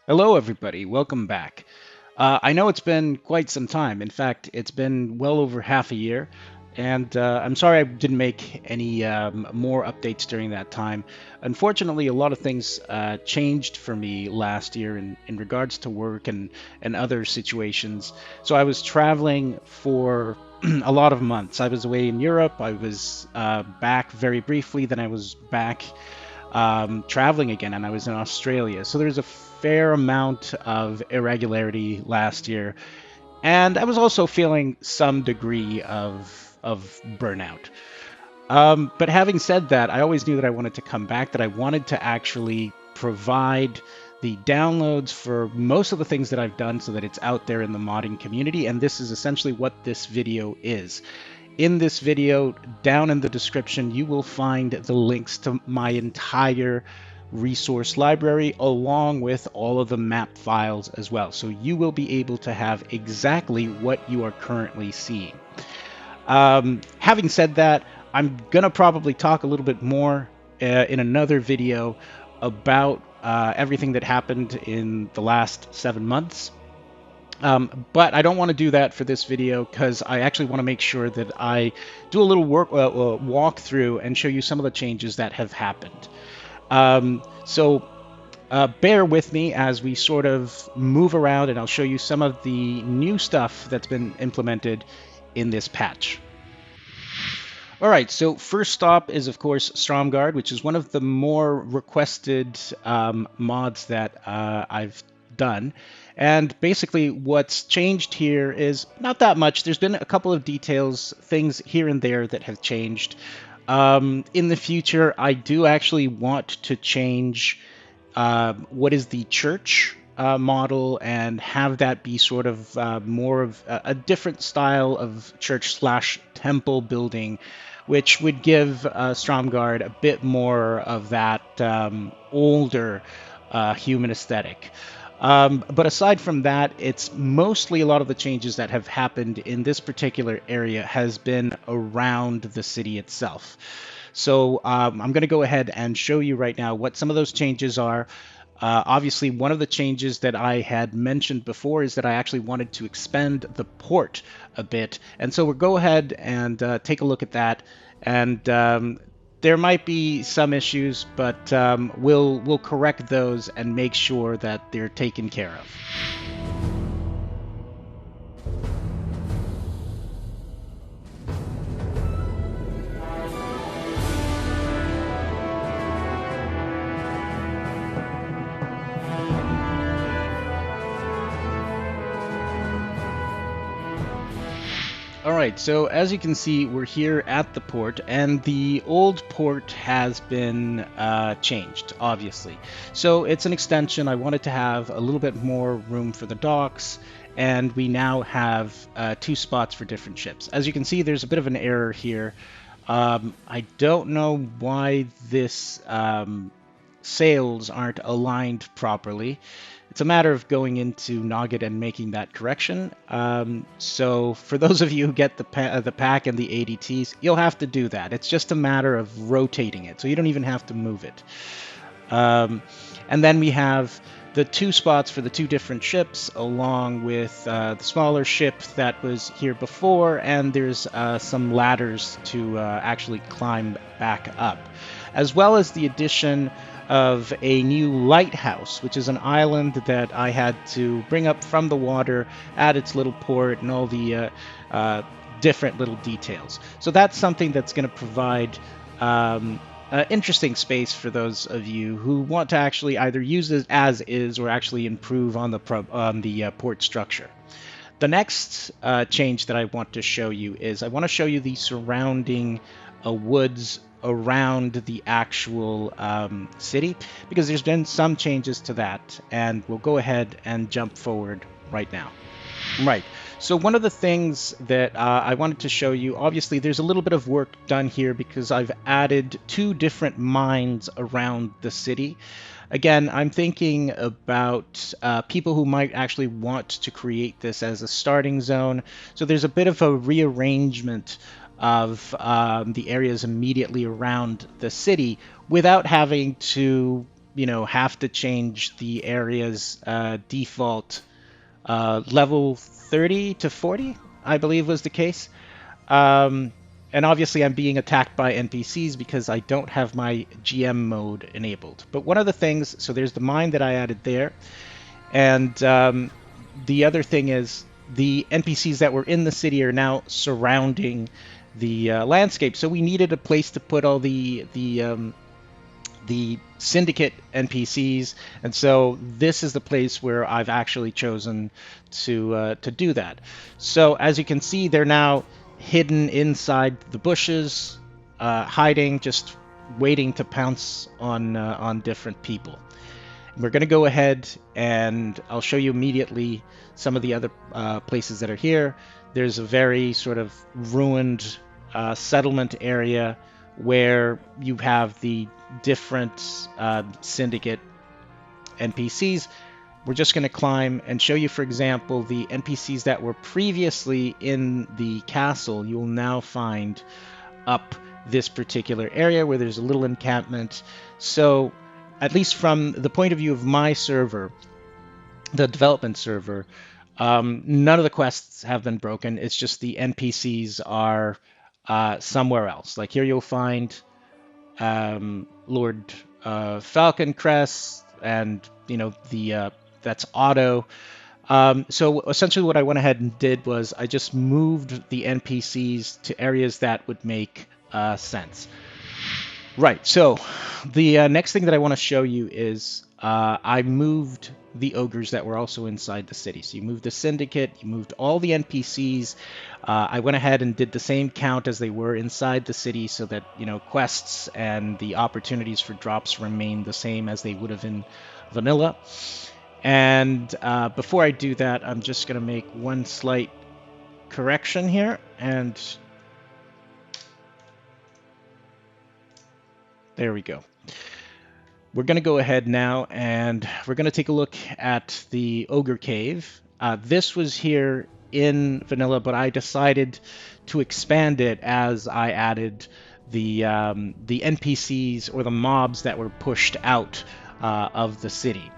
Hello, everybody. Welcome back. I know it's been quite some time. In fact, it's been well over half a year, and I'm sorry I didn't make any more updates during that time. Unfortunately, a lot of things changed for me last year in regards to work and other situations. So I was traveling for a lot of months. I was away in Europe. I was back very briefly. Then I was back traveling again, and I was in Australia. So there's a fair amount of irregularity last year, and I was also feeling some degree of burnout. But having said that, I always knew that I wanted to come back, that I wanted to actually provide the downloads for most of the things that I've done so that it's out there in the modding community, and this is essentially what this video is. In this video, down in the description, you will find the links to my entire resource library along with all of the map files as well. So you will be able to have exactly what you are currently seeing. Having said that, I'm going to probably talk a little bit more in another video about everything that happened in the last 7 months. But I don't want to do that for this video because I actually want to make sure that I do a little walk through and show you some of the changes that have happened. So bear with me as we sort of move around, and I'll show you some of the new stuff that's been implemented in this patch. All right, so first stop is, of course, Stromguard, which is one of the more requested mods that I've done. And basically what's changed here is not that much. There's been a couple of details, things here and there that have changed. In the future, I do actually want to change what is the church model and have that be sort of more of a different style of church slash temple building, which would give Stromguard a bit more of that older human aesthetic. But aside from that, it's mostly a lot of the changes that have happened in this particular area has been around the city itself. So I'm going to go ahead and show you right now what some of those changes are. Obviously, one of the changes that I had mentioned before is that I actually wanted to expand the port a bit. And so we'll go ahead and take a look at that. And there might be some issues, but we'll correct those and make sure that they're taken care of. Alright, so as you can see, we're here at the port, and the old port has been changed, obviously. So it's an extension. I wanted to have a little bit more room for the docks, and we now have 2 spots for different ships. As you can see, there's a bit of an error here. I don't know why this sails aren't aligned properly. It's a matter of going into Nogget and making that correction. So for those of you who get the pack and the ADTs, you'll have to do that. It's just a matter of rotating it, so you don't even have to move it. And then we have the 2 spots for the 2 different ships, along with the smaller ship that was here before, and there's some ladders to actually climb back up, as well as the addition of a new lighthouse, which is an island that I had to bring up from the water, add its little port and all the different little details. So that's something that's going to provide interesting space for those of you who want to actually either use it as is or actually improve on the port structure. The next change that I want to show you is I want to show you the surrounding woods around the actual city, because there's been some changes to that, and we'll go ahead and jump forward right now. Right, so one of the things that I wanted to show you, obviously there's a little bit of work done here because I've added 2 different mines around the city. Again, I'm thinking about people who might actually want to create this as a starting zone, so there's a bit of a rearrangement of the areas immediately around the city without having to have to change the area's default level 30 to 40, I believe was the case. And obviously I'm being attacked by NPCs because I don't have my GM mode enabled. But one of the things, so there's the mine that I added there, and the other thing is the NPCs that were in the city are now surrounding the landscape. So we needed a place to put all the syndicate NPCs, and so this is the place where I've actually chosen to do that. So as you can see, they're now hidden inside the bushes, hiding, just waiting to pounce on different people. We're going to go ahead and I'll show you immediately some of the other places that are here. There's a very sort of ruined settlement area where you have the different syndicate NPCs. We're just going to climb and show you, for example, the NPCs that were previously in the castle. You will now find up this particular area where there's a little encampment. So at least from the point of view of my server, the development server, none of the quests have been broken. It's just the NPCs are somewhere else. Like here you'll find Lord Falconcrest, and the that's Otto. So essentially what I went ahead and did was I just moved the NPCs to areas that would make sense. Right, so the next thing that I want to show you is I moved the ogres that were also inside the city. So you moved the syndicate, you moved all the NPCs. I went ahead and did the same count as they were inside the city so that, quests and the opportunities for drops remain the same as they would have in vanilla. And before I do that, I'm just going to make one slight correction here, and there we go. We're going to go ahead now and we're going to take a look at the Ogre Cave. This was here in vanilla, but I decided to expand it as I added the NPCs or the mobs that were pushed out of the city.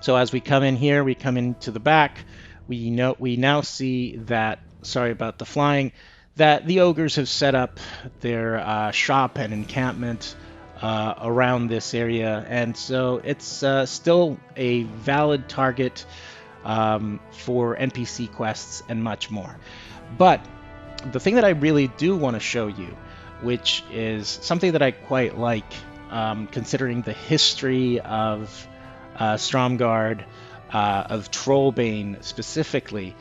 So as we come in here, we come into the back. We now see that, sorry about the flying, that the ogres have set up their shop and encampment around this area, and so it's still a valid target for NPC quests and much more. But the thing that I really do want to show you, which is something that I quite like, considering the history of Stromguard, of Trollbane specifically,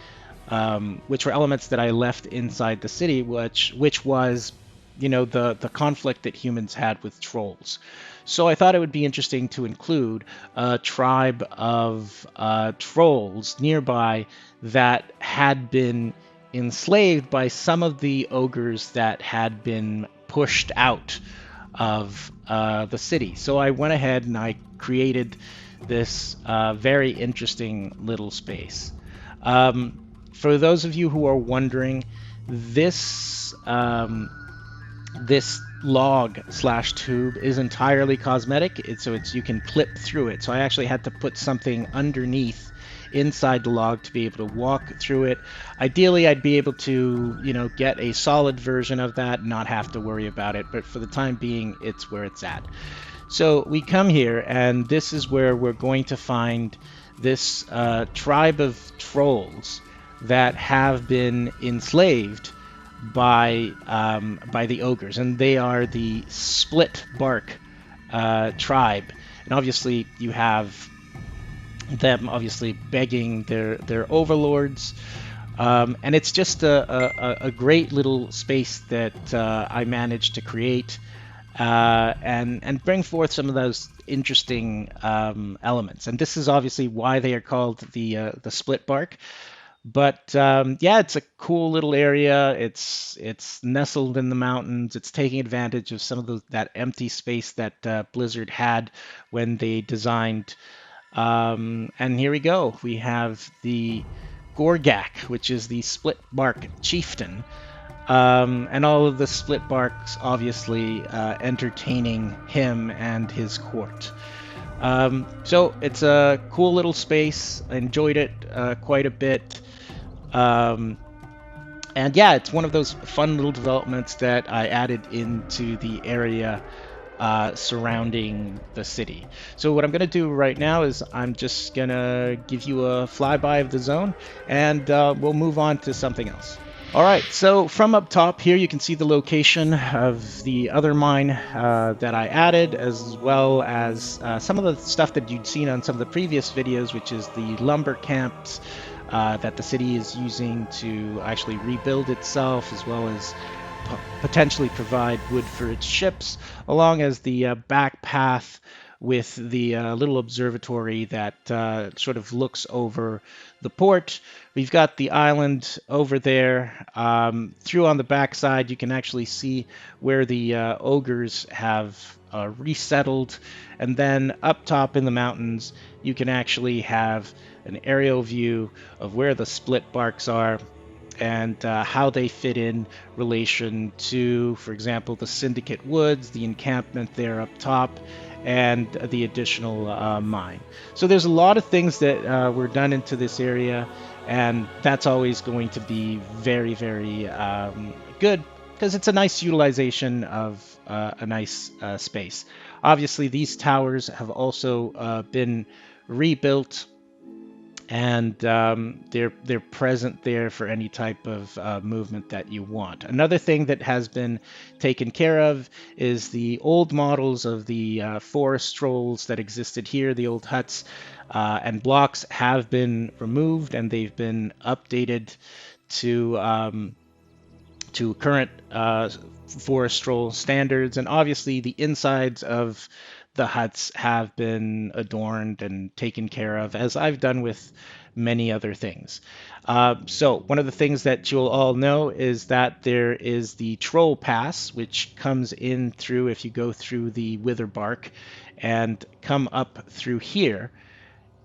which were elements that I left inside the city, which was, the conflict that humans had with trolls. So I thought it would be interesting to include a tribe of trolls nearby that had been enslaved by some of the ogres that had been pushed out of the city. So I went ahead and I created this very interesting little space. For those of you who are wondering, this log/tube is entirely cosmetic. So you can clip through it. So I actually had to put something underneath inside the log to be able to walk through it. Ideally, I'd be able to, get a solid version of that, not have to worry about it. But for the time being, it's where it's at. So we come here, and this is where we're going to find this tribe of trolls that have been enslaved by the ogres, and they are the Split Bark tribe. And obviously, you have them begging their overlords, and it's just a great little space that I managed to create. And bring forth some of those interesting elements. And this is obviously why they are called the Split Bark. But yeah, it's a cool little area. It's nestled in the mountains. It's taking advantage of some of that empty space that Blizzard had when they designed. And here we go. We have the Gorgak, which is the Split Bark chieftain. and all of the split barks obviously entertaining him and his court. So it's a cool little space. I enjoyed it quite a bit. Um, and yeah, it's one of those fun little developments that I added into the area surrounding the city. So what I'm going to do right now is I'm just going to give you a flyby of the zone, and we'll move on to something else. All right, so from up top here, you can see the location of the other mine that I added, as well as some of the stuff that you'd seen on some of the previous videos, which is the lumber camps that the city is using to actually rebuild itself, as well as potentially provide wood for its ships, along as the back path with the little observatory that sort of looks over the port. We've got the island over there. Through on the backside, you can actually see where the ogres have resettled. And then up top in the mountains, you can actually have an aerial view of where the split barks are and how they fit in relation to, for example, the Syndicate Woods, the encampment there up top, and the additional mine. So there's a lot of things that were done into this area, and that's always going to be very, very good because it's a nice utilization of a nice space. Obviously, these towers have also been rebuilt, and they're present there for any type of movement that you want. Another thing that has been taken care of is the old models of the forest strolls that existed here, the old huts and blocks have been removed, and they've been updated to current forest stroll standards, and obviously the insides of the huts have been adorned and taken care of, as I've done with many other things. So one of the things that you'll all know is that there is the Troll Pass, which comes in through, if you go through the Witherbark and come up through here.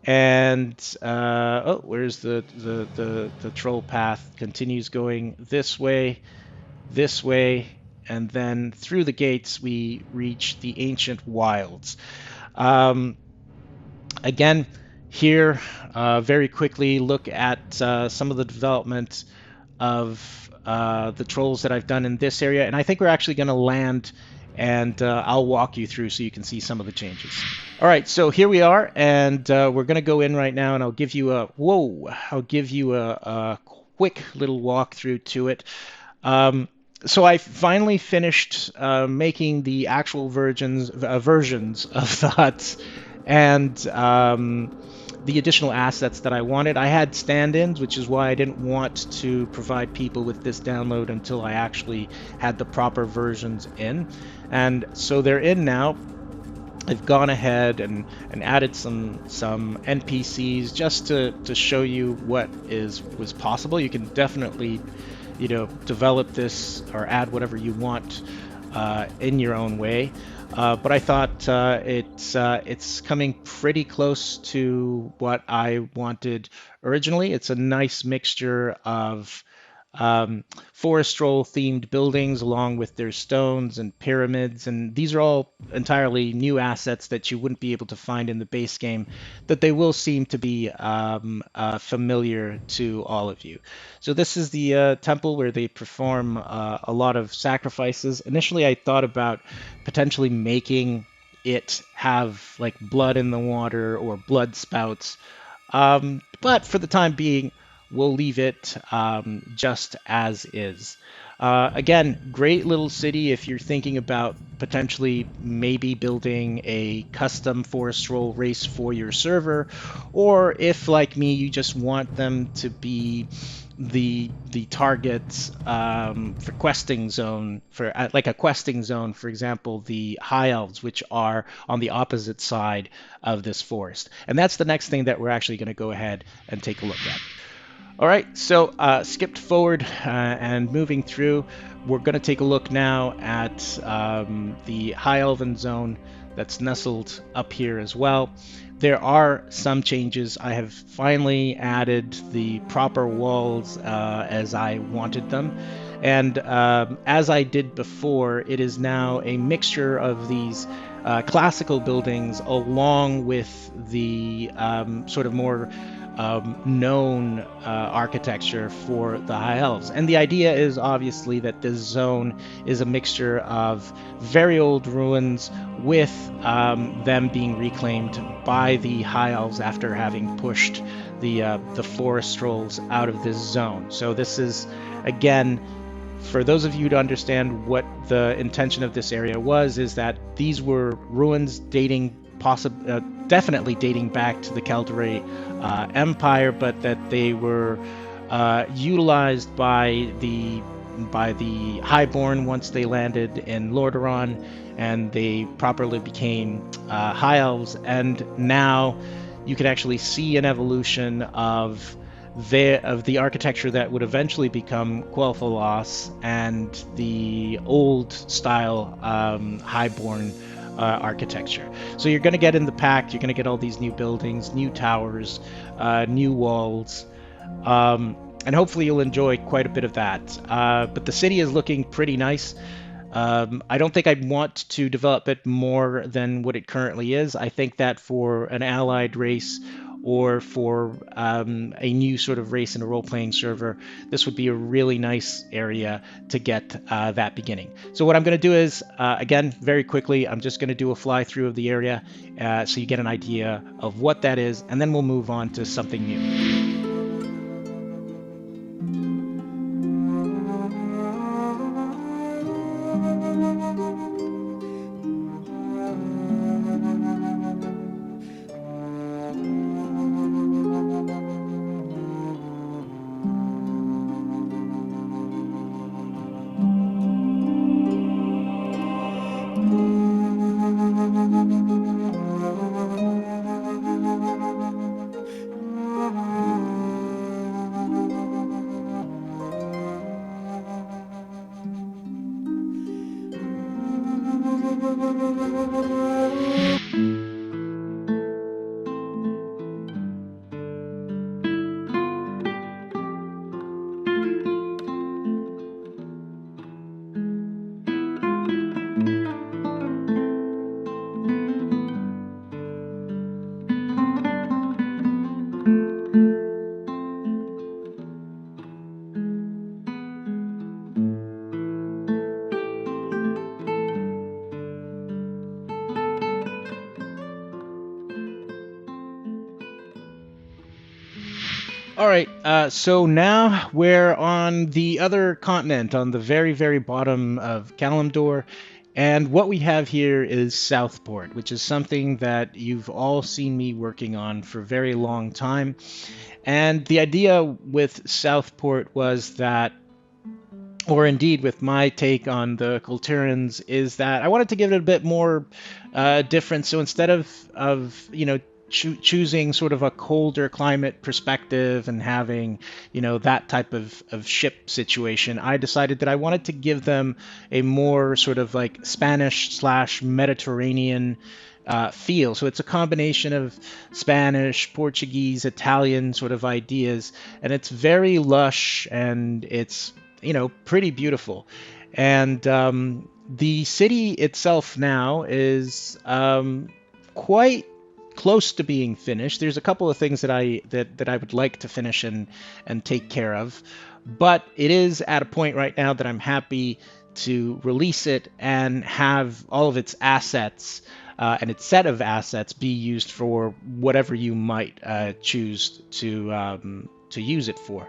And oh, where's the troll path? Continues going this way, and then through the gates we reach the ancient wilds. Again, here, very quickly look at some of the development of the trolls that I've done in this area, and I think we're actually going to land, and I'll walk you through so you can see some of the changes. All right, so here we are, and we're going to go in right now, and I'll give you a quick little walkthrough to it. So I finally finished making the actual versions of the huts and the additional assets that I wanted. I had stand-ins, which is why I didn't want to provide people with this download until I actually had the proper versions in. And so they're in now. I've gone ahead and added some NPCs just to show you what was possible. You can definitely, develop this or add whatever you want in your own way. But I thought it's coming pretty close to what I wanted originally. It's a nice mixture of forest stroll themed buildings along with their stones and pyramids, and these are all entirely new assets that you wouldn't be able to find in the base game, that they will seem to be familiar to all of you. So this is the temple where they perform a lot of sacrifices. Initially I thought about potentially making it have like blood in the water or blood spouts, but for the time being we'll leave it just as is. Again, great little city if you're thinking about potentially maybe building a custom forest roll race for your server, or if, like me, you just want them to be the targets for questing zone, for like a questing zone, for example, the High Elves, which are on the opposite side of this forest. And that's the next thing that we're actually going to go ahead and take a look at. All right, so skipped forward and moving through, we're going to take a look now at the High Elven zone that's nestled up here as well. There are some changes. I have finally added the proper walls as I wanted them. And as I did before, it is now a mixture of these classical buildings along with the sort of more known architecture for the High Elves. And the idea is obviously that this zone is a mixture of very old ruins with them being reclaimed by the High Elves after having pushed the forest trolls out of this zone. So this is, again, for those of you to understand what the intention of this area was, is that these were ruins dating definitely dating back to the Caldera Empire, but that they were utilized by the Highborn once they landed in Lordaeron, and they properly became High Elves. And now you can actually see an evolution of the architecture that would eventually become Quel'Thalas and the old style Highborn architecture. So you're going to get in the pack, you're going to get all these new buildings, new towers, new walls, and hopefully you'll enjoy quite a bit of that. But the city is looking pretty nice. I don't think I'd want to develop it more than what it currently is. I think that for an allied race or for a new sort of race in a role-playing server, this would be a really nice area to get that beginning. So what I'm going to do is, again, very quickly, I'm just going to do a fly-through of the area so you get an idea of what that is, and then we'll move on to something new. All right, so now we're on the other continent, on the very, very bottom of Kalimdor, and what we have here is Southport, which is something that you've all seen me working on for a very long time. And the idea with Southport was that, or indeed with my take on the Kulturans, is that I wanted to give it a bit more difference. So instead of choosing sort of a colder climate perspective and having, that type of ship situation, I decided that I wanted to give them a more sort of like Spanish/Mediterranean feel. So it's a combination of Spanish, Portuguese, Italian sort of ideas, and it's very lush and it's, pretty beautiful. And the city itself now is quite close to being finished. There's a couple of things that I would like to finish and take care of, but it is at a point right now that I'm happy to release it and have all of its assets and its set of assets be used for whatever you might choose to use it for.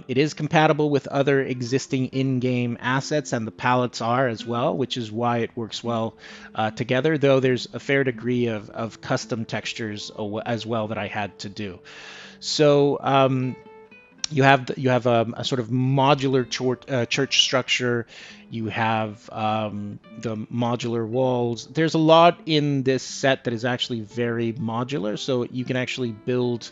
It is compatible with other existing in-game assets, and the palettes are as well, which is why it works well together, though there's a fair degree of custom textures as well that I had to do. So you have a sort of modular church structure. You have the modular walls. There's a lot in this set that is actually very modular, so you can actually build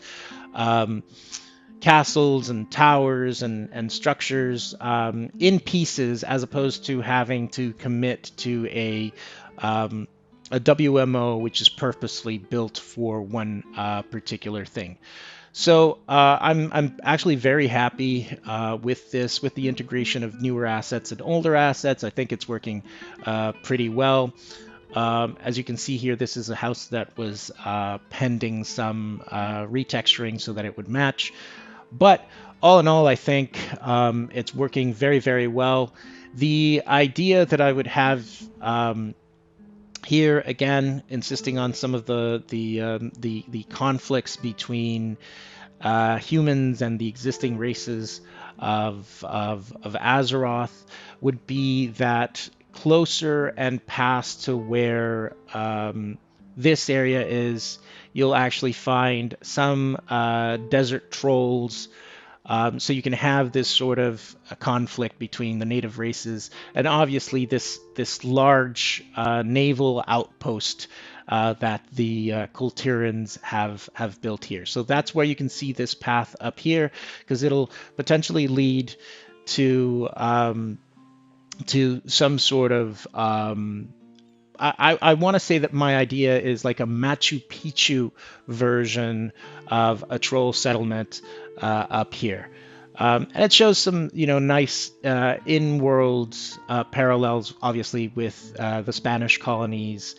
castles and towers and structures in pieces, as opposed to having to commit to a a WMO which is purposely built for one particular thing. So I'm actually very happy with this, with the integration of newer assets and older assets. I think it's working pretty well. As you can see here, this is a house that was pending some retexturing so that it would match. But all in all, I think it's working very, very well. The idea that I would have here, again, insisting on some of the conflicts between humans and the existing races of Azeroth, would be that closer and past to where this area is, you'll actually find some desert trolls. So you can have this sort of a conflict between the native races, and obviously this large naval outpost that the Kultirans have built here. So that's where you can see this path up here, because it'll potentially lead to some sort of I want to say that my idea is like a Machu Picchu version of a troll settlement up here. And it shows some, nice in-world parallels, obviously, with the Spanish colonies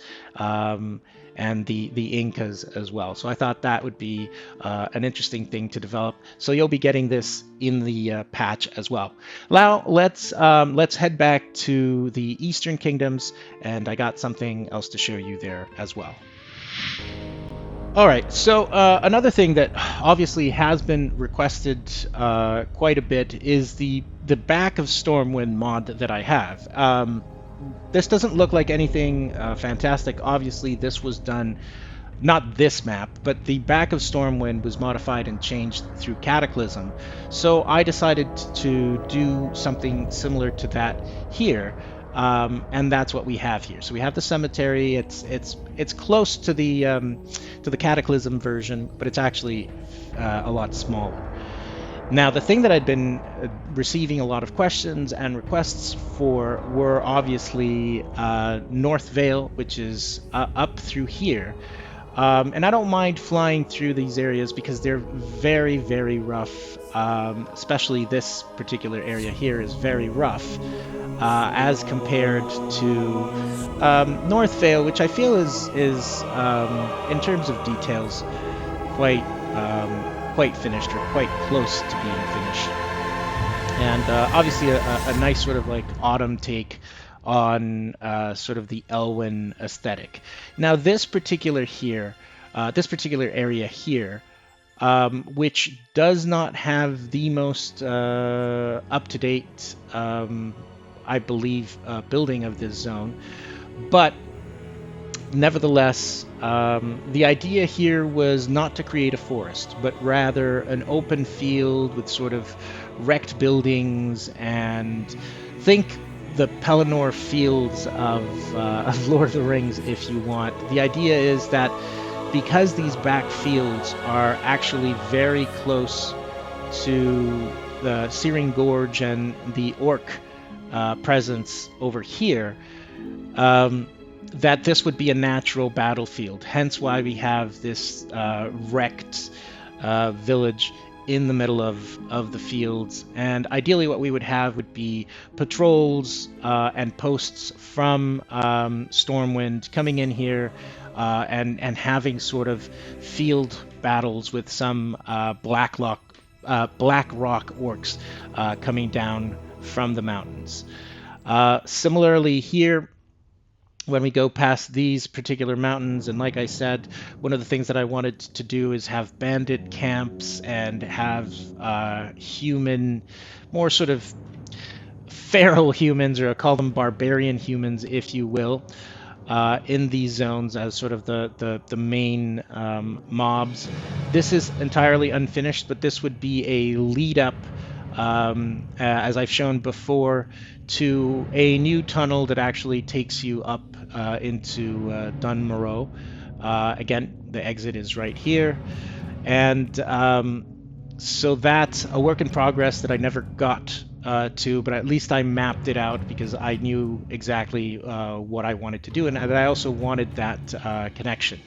and the Incas as well. So I thought that would be an interesting thing to develop. So you'll be getting this in the patch as well. Now let's head back to the Eastern Kingdoms, and I got something else to show you there as well. All right, so another thing that obviously has been requested quite a bit is the back of Stormwind mod that I have. This doesn't look like anything fantastic. Obviously, this was done, not this map, but the back of Stormwind was modified and changed through Cataclysm. So I decided to do something similar to that here. And that's what we have here. So we have the cemetery. It's close to the Cataclysm version, but it's actually a lot smaller. Now, the thing that I'd been receiving a lot of questions and requests for were obviously Northvale, which is up through here. And I don't mind flying through these areas because they're very, very rough. Especially this particular area here is very rough as compared to Northvale, which I feel is in terms of details quite finished, or quite close to being finished. And obviously a nice sort of like autumn take on sort of the elven aesthetic. Now this particular area here, which does not have the most up-to-date, I believe, building of this zone, but nevertheless, the idea here was not to create a forest, but rather an open field with sort of wrecked buildings, and think the Pelennor fields of Lord of the Rings, if you want. The idea is that because these back fields are actually very close to the Searing Gorge and the Orc presence over here, that this would be a natural battlefield. Hence why we have this wrecked village in the middle of the fields. And ideally what we would have would be patrols and posts from Stormwind coming in here and having sort of field battles with some Black Rock orcs coming down from the mountains. Similarly here, when we go past these particular mountains, and like I said, one of the things that I wanted to do is have bandit camps and have human, more sort of feral humans, or I'll call them barbarian humans, if you will, in these zones as sort of the main mobs. This is entirely unfinished, but this would be a lead up, as I've shown before, to a new tunnel that actually takes you up into Dunmoreau. Again, the exit is right here, and so that's a work in progress that I never got to, but at least I mapped it out because I knew exactly what I wanted to do, and I also wanted that connection.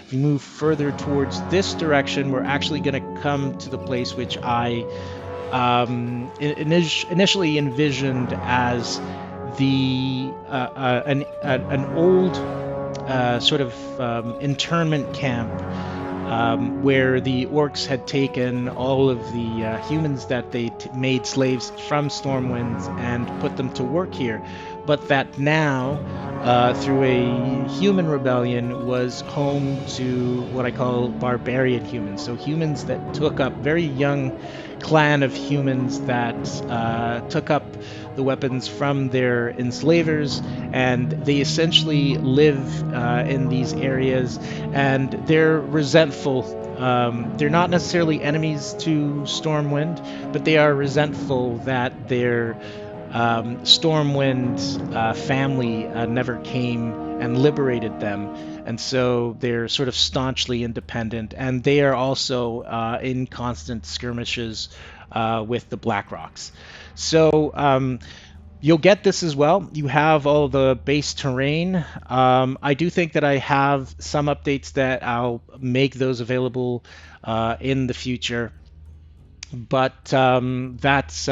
If we move further towards this direction, we're actually going to come to the place which I initially envisioned as an old sort of internment camp where the orcs had taken all of the humans that they made slaves from Stormwinds and put them to work here, but that now, through a human rebellion, was home to what I call barbarian humans. So humans that took up, very young clan of humans that took up the weapons from their enslavers, and they essentially live in these areas, and they're resentful. They're not necessarily enemies to Stormwind, but they are resentful that their Stormwind family never came and liberated them. And so they're sort of staunchly independent, and they are also in constant skirmishes with the Blackrocks. So you'll get this as well. You have all the base terrain. I do think that I have some updates that I'll make those available in the future. But that's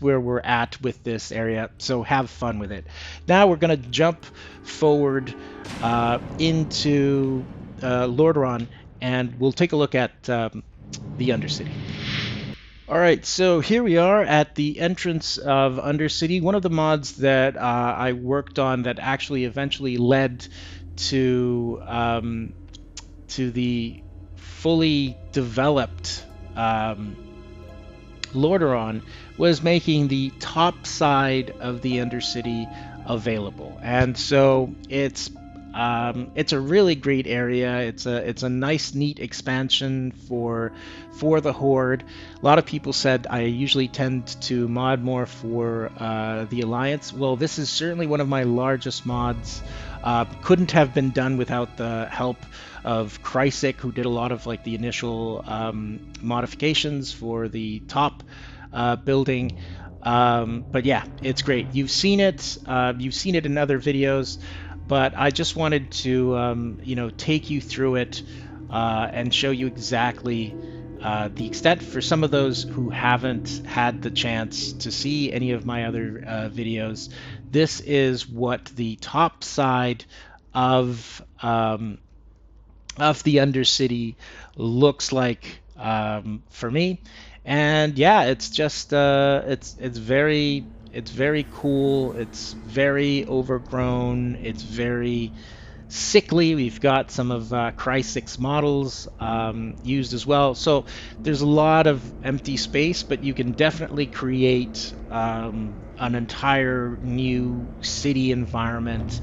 where we're at with this area. So have fun with it. Now we're going to jump forward into Lordaeron, and we'll take a look at the Undercity. All right, so here we are at the entrance of Undercity, one of the mods that I worked on that actually eventually led to the fully developed Lordaeron, was making the top side of the Undercity available, and so it's a really great area. It's a nice, neat expansion for the Horde. A lot of people said I usually tend to mod more for the Alliance. Well, this is certainly one of my largest mods. Couldn't have been done without the help of Krysic, who did a lot of like the initial modifications for the top building. But yeah, it's great. You've seen it in other videos, but I just wanted to take you through it and show you exactly the extent for some of those who haven't had the chance to see any of my other videos. This is what the top side of the Undercity looks like for me, and yeah, it's just it's very cool. It's very overgrown. It's very sickly. We've got some of Krysic's models used as well. So there's a lot of empty space, but you can definitely create an entire new city environment.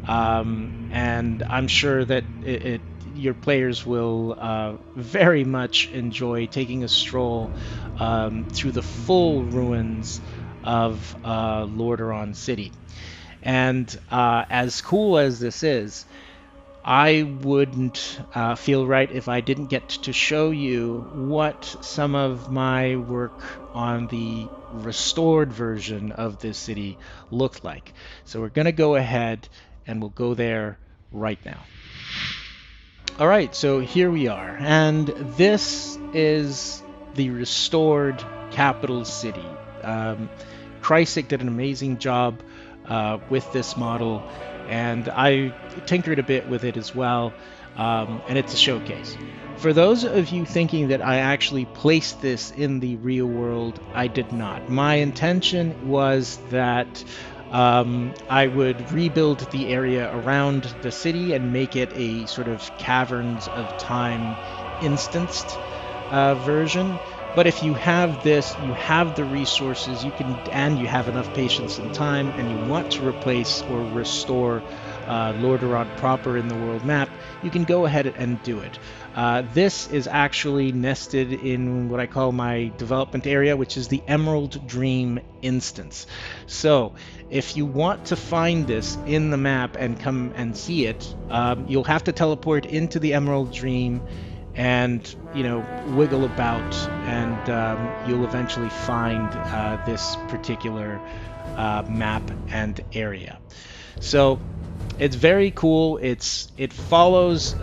And I'm sure that your players will very much enjoy taking a stroll through the full ruins of Lordaeron City. And as cool as this is, I wouldn't feel right if I didn't get to show you what some of my work on the restored version of this city looked like. So we're going to go ahead and we'll go there right now. All right, so here we are, and this is the restored capital city. Krysic did an amazing job with this model, and I tinkered a bit with it as well, and it's a showcase. For those of you thinking that I actually placed this in the real world, I did not. My intention was that I would rebuild the area around the city and make it a sort of Caverns of Time instanced version. But if you have this, you have the resources, and you have enough patience and time, and you want to replace or restore Lordaeron proper in the world map, you can go ahead and do it. This is actually nested in what I call my development area, which is the Emerald Dream instance. So if you want to find this in the map and come and see it, you'll have to teleport into the Emerald Dream and wiggle about, and you'll eventually find this particular map and area. So it's very cool. It follows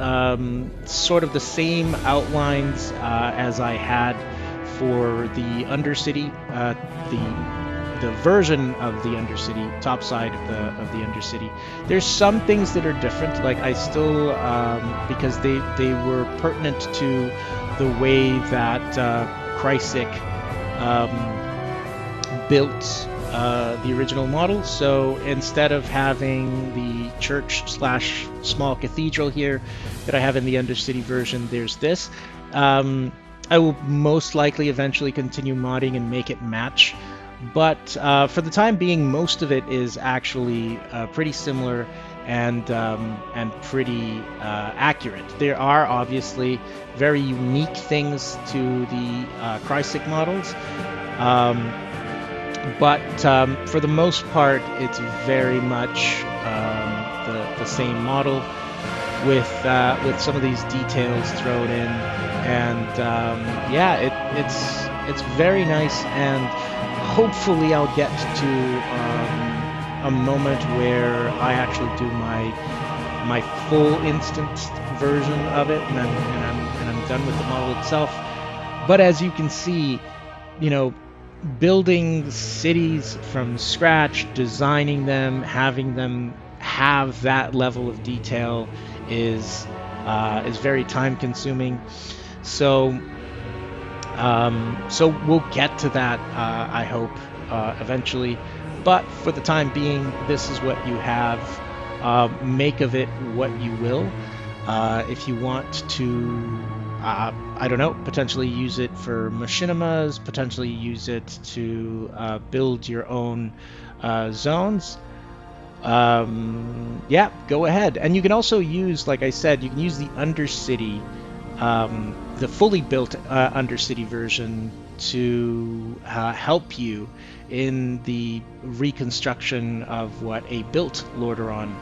sort of the same outlines as I had for the Undercity, the version of the Undercity, topside of the Undercity. There's some things that are different. Like I still, because they were pertinent to the way that Chrysic built the original model. So instead of having the church slash small cathedral here that I have in the Undercity version, there's this. I will most likely eventually continue modding and make it match, but for the time being, most of it is actually pretty similar and pretty accurate. There are obviously very unique things to the Chrysic models. But for the most part, it's very much the same model with some of these details thrown in, and yeah, it's very nice. And hopefully, I'll get to a moment where I actually do my full instanced version of it, and I'm done with the model itself. But as you can see, building cities from scratch, designing them, having them have that level of detail is very time consuming. So we'll get to that, I hope, eventually. But for the time being, this is what you have. Make of it what you will. If you want to, I don't know, potentially use it for machinimas, potentially use it to build your own zones, yeah, go ahead. And you can also use, like I said, you can use the Undercity, the fully built Undercity version to help you in the reconstruction of what a built Lordaeron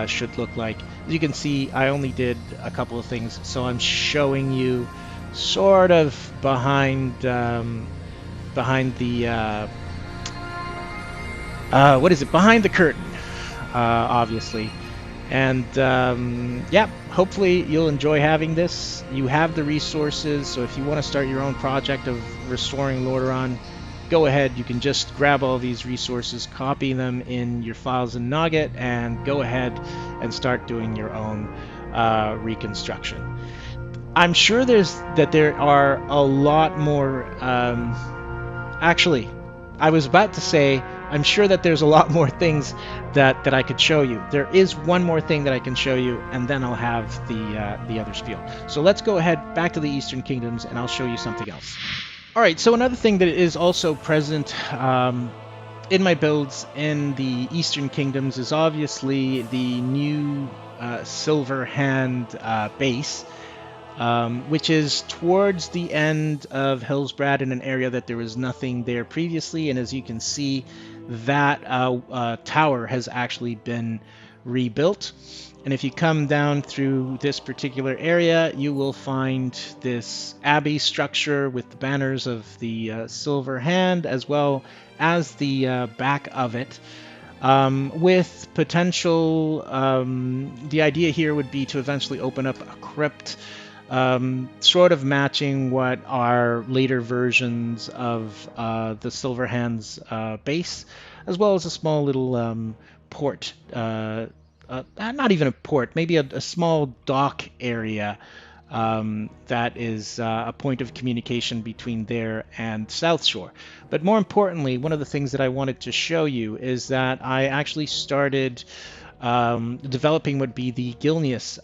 should look like. As you can see, I only did a couple of things, so I'm showing you sort of behind the behind the curtain, obviously. And yeah, hopefully you'll enjoy having this. You have the resources, so if you want to start your own project of restoring Lordaeron, go ahead. You can just grab all these resources, copy them in your files in Nugget, and go ahead and start doing your own reconstruction. I'm sure there are a lot more. Actually, I was about to say, I'm sure that there's a lot more things that I could show you. There is one more thing that I can show you, and then I'll have the other spiel. So let's go ahead back to the Eastern Kingdoms, and I'll show you something else. All right, so another thing that is also present in my builds in the Eastern Kingdoms is obviously the new Silver Hand base, which is towards the end of Hillsbrad in an area that there was nothing there previously. And as you can see, that tower has actually been rebuilt. And if you come down through this particular area, you will find this abbey structure with the banners of the Silver Hand, as well as the back of it. With potential, the idea here would be to eventually open up a crypt, sort of matching what are later versions of the Silver Hand's base, as well as a small little port. Not even a port, maybe a small dock area that is a point of communication between there and South Shore. But more importantly, one of the things that I wanted to show you is that I actually started developing would be the Gilneas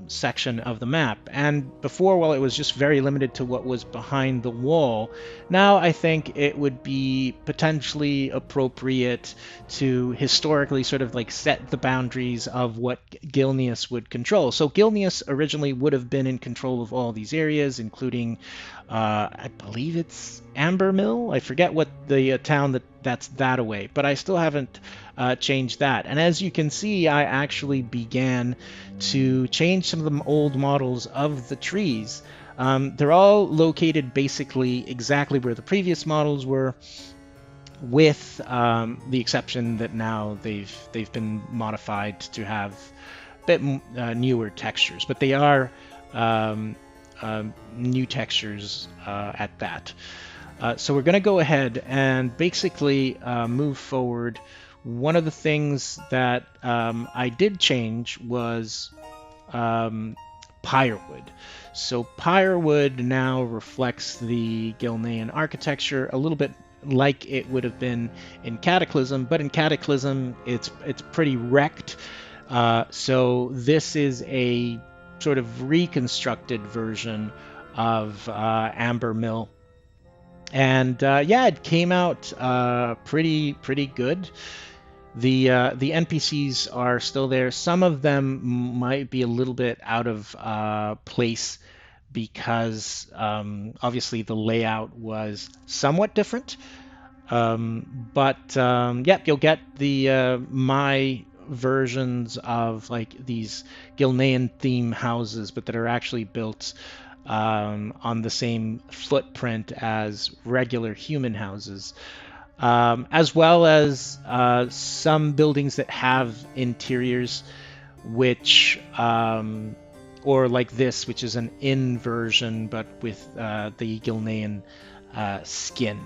section of the map. And before, while it was just very limited to what was behind the wall, now I think it would be potentially appropriate to historically sort of like set the boundaries of what Gilneas would control. So Gilneas originally would have been in control of all these areas, including I believe it's Amber Mill. I forget what the town that's that away, but I still haven't changed that. And as you can see, I actually began to change some of the old models of the trees. They're all located basically exactly where the previous models were, with the exception that now they've been modified to have a bit newer textures, but they are new textures at that. So we're going to go ahead and basically move forward. One of the things that I did change was Pyrewood. So Pyrewood now reflects the Gilnean architecture a little bit like it would have been in Cataclysm, but in Cataclysm it's pretty wrecked. So this is a sort of reconstructed version of Amber Mill, and yeah, it came out pretty good. The NPCs are still there. Some of them might be a little bit out of place because obviously the layout was somewhat different. Yep, you'll get the my versions of like these Gilnean theme houses, but that are actually built on the same footprint as regular human houses, as well as some buildings that have interiors which or like this, which is an inn version but with the Gilnean skin.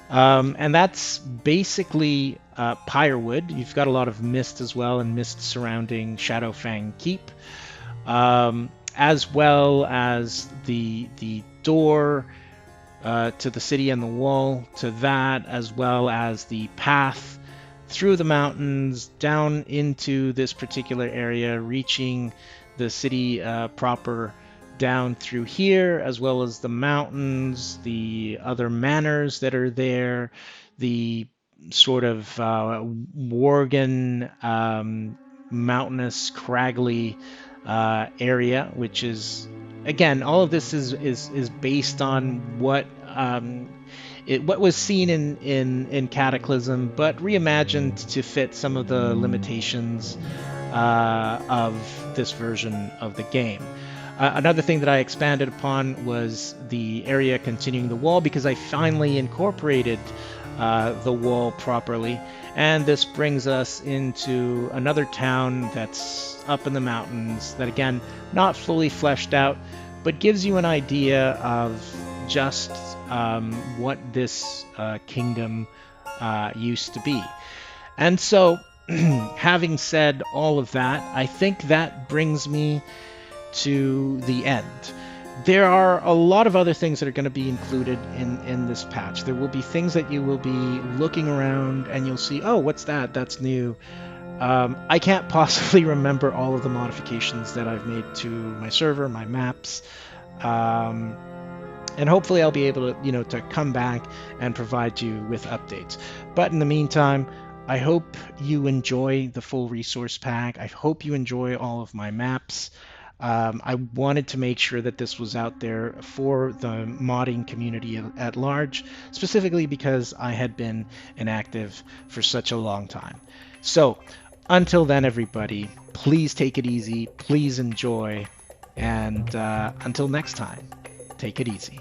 And that's basically Pyrewood. You've got a lot of mist as well, and mist surrounding Shadowfang Keep, as well as the door to the city and the wall to that, as well as the path through the mountains down into this particular area, reaching the city proper down through here, as well as the mountains, the other manors that are there, the sort of Worgen mountainous, scraggly area, which is, again, all of this is based on what what was seen in Cataclysm, but reimagined to fit some of the limitations of this version of the game. Another thing that I expanded upon was the area continuing the wall, because I finally incorporated the wall properly. And this brings us into another town that's up in the mountains that, again, not fully fleshed out, but gives you an idea of just what this kingdom used to be. And so, having said all of that, I think that brings me to the end. There are a lot of other things that are going to be included in this patch. There will be things that you will be looking around and you'll see, oh, what's that? That's new. I can't possibly remember all of the modifications that I've made to my server, my maps, and hopefully I'll be able to, to come back and provide you with updates. But in the meantime, I hope you enjoy the full resource pack. I hope you enjoy all of my maps. I wanted to make sure that this was out there for the modding community at large, specifically because I had been inactive for such a long time. So, until then, everybody, please take it easy, please enjoy, and until next time, take it easy.